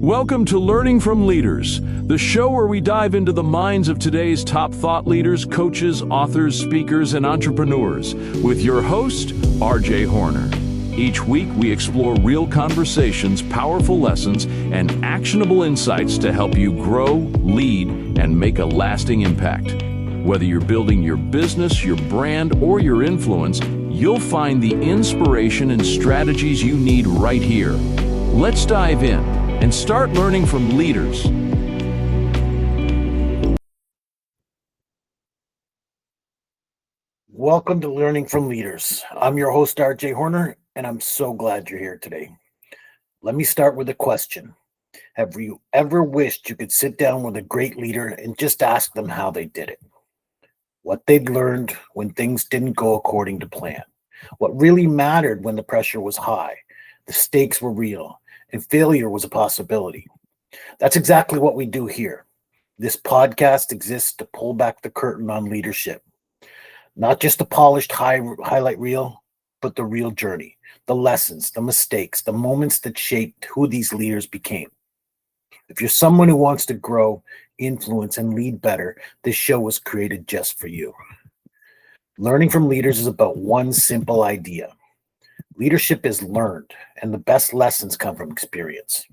Welcome to Learning from Leaders, the show where we dive into the minds of today's top thought leaders, coaches, authors, speakers, and entrepreneurs with your host, RJ Horner. Each week, we explore real conversations, powerful lessons, and actionable insights to help you grow, lead, and make a lasting impact. Whether you're building your business, your brand, or your influence, you'll find the inspiration and strategies you need right here. Let's dive in and start learning from leaders. Welcome to Learning from Leaders. I'm your host, RJ Horner, and I'm so glad you're here today. Let me start with a question. Have you ever wished you could sit down with a great leader and just ask them how they did it? What they'd learned when things didn't go according to plan? What really mattered when the pressure was high, the stakes were real, and failure was a possibility? That's exactly what we do here. This podcast exists to pull back the curtain on leadership. Not just the polished highlight reel, but the real journey, the lessons, the mistakes, the moments that shaped who these leaders became. If you're someone who wants to grow, influence, and lead better, this show was created just for you. Learning from leaders is about one simple idea. Leadership is learned, and the best lessons come from experience.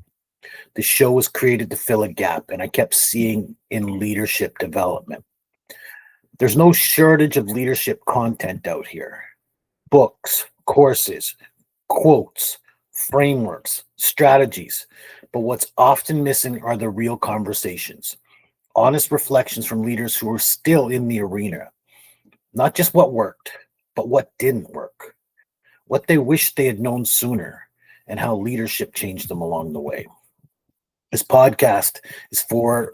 This show was created to fill a gap, and I kept seeing in leadership development. There's no shortage of leadership content out here. Books, courses, quotes, frameworks, strategies. But what's often missing are the real conversations. Honest reflections from leaders who are still in the arena. Not just what worked, but what didn't work. What they wished they had known sooner, and how leadership changed them along the way. This podcast is for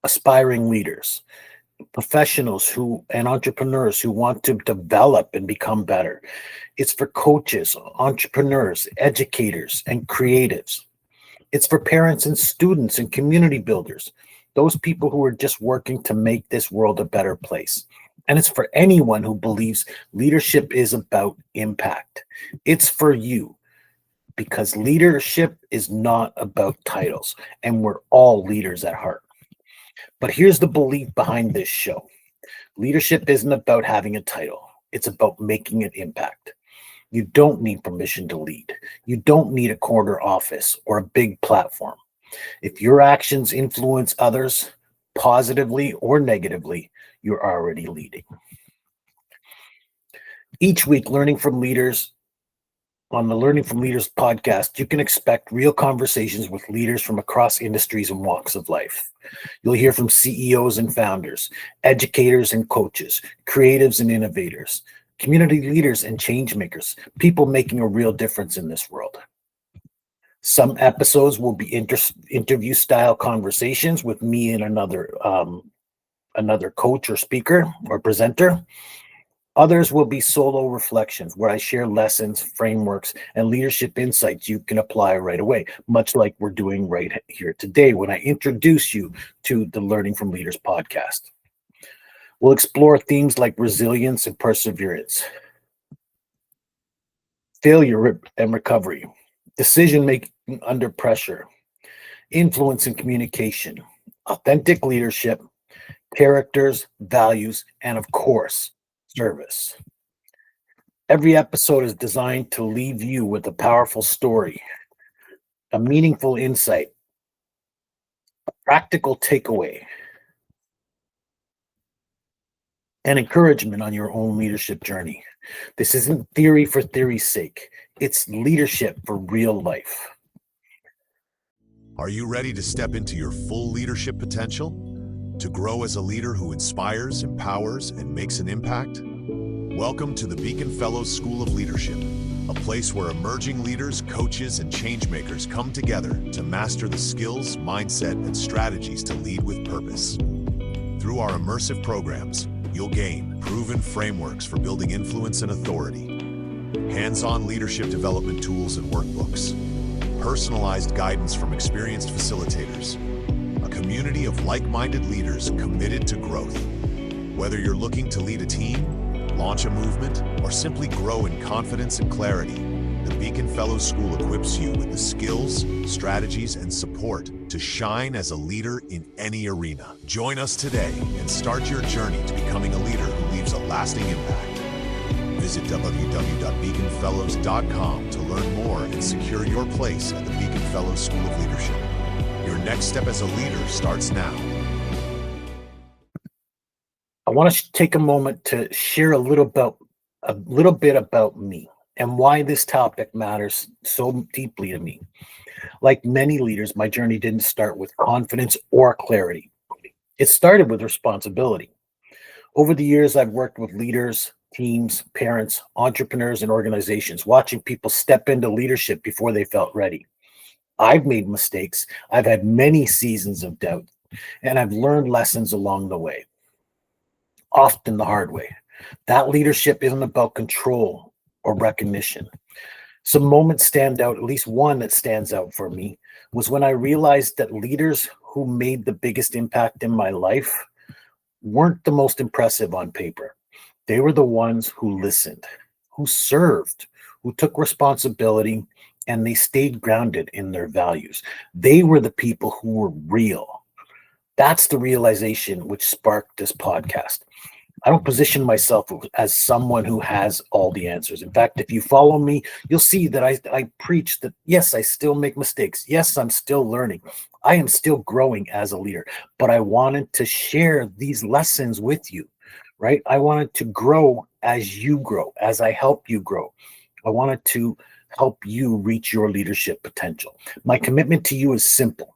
aspiring leaders, professionals and entrepreneurs who want to develop and become better. It's for coaches, entrepreneurs, educators, and creatives. It's for parents and students and community builders, those people who are just working to make this world a better place. And it's for anyone who believes leadership is about impact. It's for you, because leadership is not about titles, and we're all leaders at heart. But here's the belief behind this show. Leadership isn't about having a title. It's about making an impact. You don't need permission to lead. You don't need a corner office or a big platform. If your actions influence others positively or negatively, you're already leading. Each week, Learning from Leaders, on the Learning from Leaders podcast, you can expect real conversations with leaders from across industries and walks of life. You'll hear from CEOs and founders, educators and coaches, creatives and innovators, community leaders and change makers, people making a real difference in this world. Some episodes will be interview style conversations with me and another coach or speaker or presenter. Others will be solo reflections where I share lessons, frameworks, and leadership insights you can apply right away, much like we're doing right here today when I introduce you to the Learning from Leaders podcast. We'll explore themes like resilience and perseverance, failure and recovery, decision-making under pressure, influence and communication, authentic leadership, characters, values, and of course, service. Every episode is designed to leave you with a powerful story, a meaningful insight, a practical takeaway, and encouragement on your own leadership journey. This isn't theory for theory's sake. It's leadership for real life. Are you ready to step into your full leadership potential? To grow as a leader who inspires, empowers, and makes an impact? Welcome to the Beacon Fellows School of Leadership, a place where emerging leaders, coaches, and changemakers come together to master the skills, mindset, and strategies to lead with purpose. Through our immersive programs, you'll gain proven frameworks for building influence and authority, hands-on leadership development tools and workbooks, personalized guidance from experienced facilitators, a community of like-minded leaders committed to growth. Whether you're looking to lead a team, launch a movement, or simply grow in confidence and clarity, The Beacon Fellows School equips you with the skills, strategies, and support to shine as a leader in any arena. Join us today and start your journey to becoming a leader who leaves a lasting impact. Visit www.beaconfellows.com to learn more and secure your place at the Beacon Fellows School of Leadership. Your next step as a leader starts now. I want to take a moment to share a little bit about me and why this topic matters so deeply to me. Like many leaders, my journey didn't start with confidence or clarity. It started with responsibility. Over the years, I've worked with leaders, teams, parents, entrepreneurs, and organizations, watching people step into leadership before they felt ready. I've made mistakes. I've had many seasons of doubt, and I've learned lessons along the way, often the hard way. That leadership isn't about control or recognition. Some moments stand out, at least one that stands out for me, was when I realized that leaders who made the biggest impact in my life weren't the most impressive on paper. They were the ones who listened, who served, who took responsibility, and they stayed grounded in their values. They were the people who were real. That's the realization which sparked this podcast. I don't position myself as someone who has all the answers. In fact, if you follow me, you'll see that I preach that, yes, I still make mistakes. Yes, I'm still learning. I am still growing as a leader, but I wanted to share these lessons with you, right? I wanted to grow as you grow, as I help you grow. I wanted to help you reach your leadership potential. My commitment to you is simple: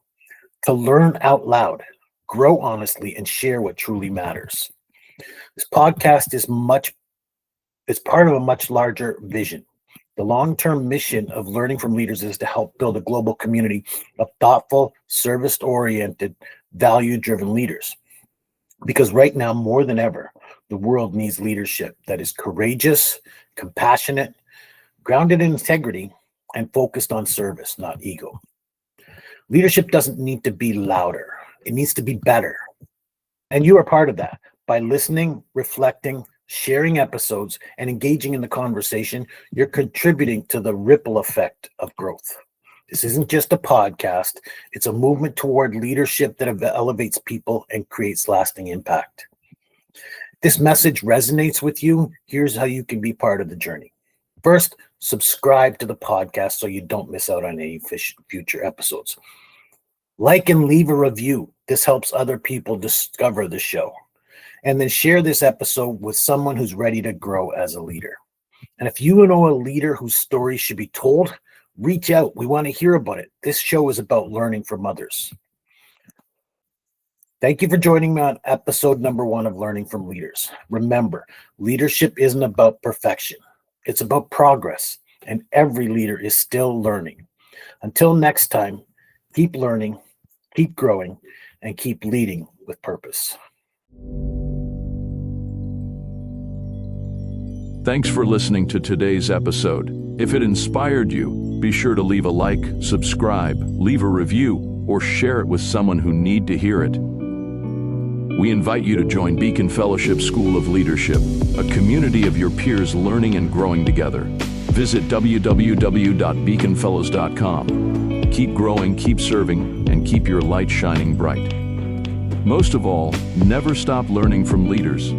to learn out loud, grow honestly, and share what truly matters. This podcast is part of a much larger vision. The long-term mission of Learning from Leaders is to help build a global community of thoughtful, service-oriented, value-driven leaders. Because right now, more than ever, the world needs leadership that is courageous, compassionate, grounded in integrity, and focused on service, not ego. Leadership doesn't need to be louder. It needs to be better. And you are part of that. By listening, reflecting, sharing episodes, and engaging in the conversation, you're contributing to the ripple effect of growth. This isn't just a podcast. It's a movement toward leadership that elevates people and creates lasting impact. If this message resonates with you, here's how you can be part of the journey. First, subscribe to the podcast so you don't miss out on any future episodes. Like and leave a review. This helps other people discover the show. And then share this episode with someone who's ready to grow as a leader. And if you know a leader whose story should be told, reach out. We want to hear about it. This show is about learning from others. Thank you for joining me on episode number 1 of Learning from Leaders. Remember, leadership isn't about perfection. It's about progress, and every leader is still learning. Until next time, keep learning, keep growing, and keep leading with purpose. Thanks for listening to today's episode. If it inspired you, be sure to leave a like, subscribe, leave a review, or share it with someone who needs to hear it. We invite you to join Beacon Fellowship School of Leadership, a community of your peers learning and growing together. Visit www.beaconfellows.com. Keep growing, keep serving, and keep your light shining bright. Most of all, never stop learning from leaders.